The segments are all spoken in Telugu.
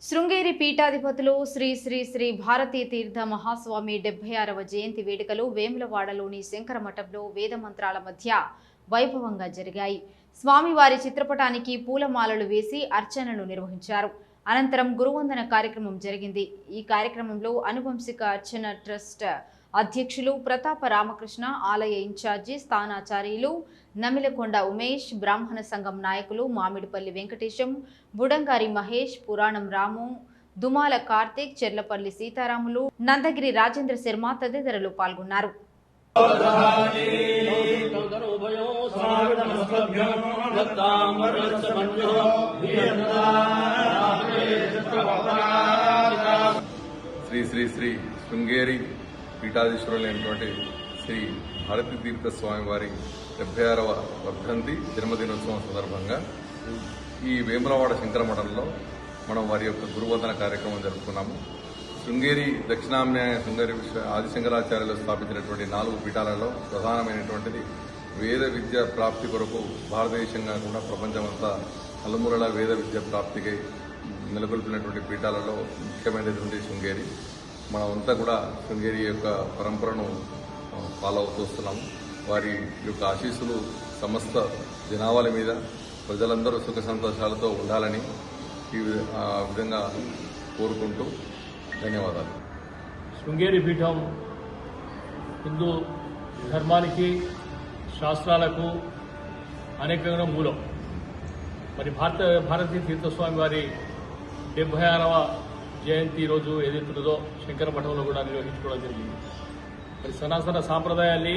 శృంగేరి పీఠాధిపతులు శ్రీ శ్రీ శ్రీ భారతీ తీర్థ మహాస్వామి 76వ జయంతి వేడుకలు వేములవాడలోని శంకర మఠంలో వేద మంత్రాల మధ్య వైభవంగా జరిగాయి. స్వామివారి చిత్రపటానికి పూలమాలలు వేసి అర్చనలు నిర్వహించారు. అనంతరం గురువందన కార్యక్రమం జరిగింది. ఈ కార్యక్రమంలో అనువంశిక అర్చన ట్రస్ట్ అధ్యక్షులు ప్రతాప రామకృష్ణ, ఆలయ ఇన్ఛార్జి స్థానాచార్యులు నమిలకొండ ఉమేష్, బ్రాహ్మణ సంఘం నాయకులు మామిడిపల్లి వెంకటేశం, బుడంగారి మహేష్, పురాణం రాము, దుమాల కార్తిక్, చెర్లపల్లి సీతారాములు, నందగిరి రాజేంద్ర శర్మ తదితరులు పాల్గొన్నారు. శ్రీ శ్రీ శ్రీ శృంగేరి పీఠాధీశ్వరులైనటువంటి శ్రీ భారతీ తీర్థ స్వామి వారి 76వ వర్ధంతి జన్మదినోత్సవం సందర్భంగా ఈ వేములవాడ శంకర మఠంలో మనం వారి యొక్క గురువందన కార్యక్రమం జరుపుకున్నాము. శృంగేరి దక్షిణామ్నాయ శృంగేరి ఆదిశంకరాచార్యులు స్థాపించినటువంటి 4 పీఠాలలో ప్రధానమైనటువంటిది వేద విద్య ప్రాప్తి కొరకు భారతదేశంగా కూడా ప్రపంచమంతా అలుమూలల వేద విద్య ప్రాప్తికై నెలకొల్పినటువంటి పీఠాలలో ముఖ్యమైనటువంటి శృంగేరి. మనమంతా కూడా శృంగేరి యొక్క పరంపరను ఫాలో అవుతూ వస్తున్నాము. వారి యొక్క ఆశీస్సులు సమస్త జనాభాల మీద ప్రజలందరూ సుఖ సంతోషాలతో ఉండాలని ఈ విధంగా కోరుకుంటూ ధన్యవాదాలు. శృంగేరి పీఠం హిందూ ధర్మానికి, శాస్త్రాలకు అనేకంగా మూలం. మరి భారతీ తీర్థస్వామి వారి 76వ జయంతి రోజు ఏదైతున్నదో శంకర మఠంలో కూడా నిర్వహించుకోవడం జరిగింది. మరి సనాతన సాంప్రదాయాన్ని,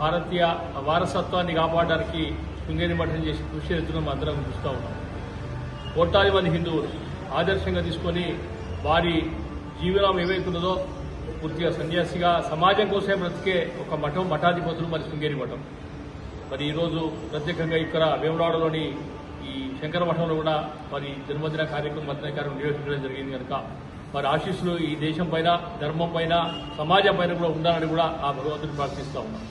భారతీయ వారసత్వాన్ని కాపాడడానికి శృంగేరి మఠం చేసి కృషి చేస్తున్నాం, అందరం చూస్తూ ఉన్నాం. కోట్లాది మంది హిందువులు ఆదర్శంగా తీసుకొని వారి జీవనం ఏవైతున్నదో పూర్తిగా సన్యాసిగా సమాజం కోసమే బ్రతికే ఒక మఠం, మఠాధిపతులు మరి శృంగేరి మఠం. మరి ఈరోజు ప్రత్యేకంగా ఇక్కడ వేములవాడలోని ఈ శంకర మఠంలో కూడా మరి జన్మదిన కార్యక్రమం నిర్వహించడం జరిగింది కనుక మరి ఆశీస్సులు ఈ దేశం పైన, ధర్మం పైన, సమాజం పైన కూడా ఉండాలని కూడా ఆ భగవంతుని ప్రార్థిస్తూ ఉన్నాం.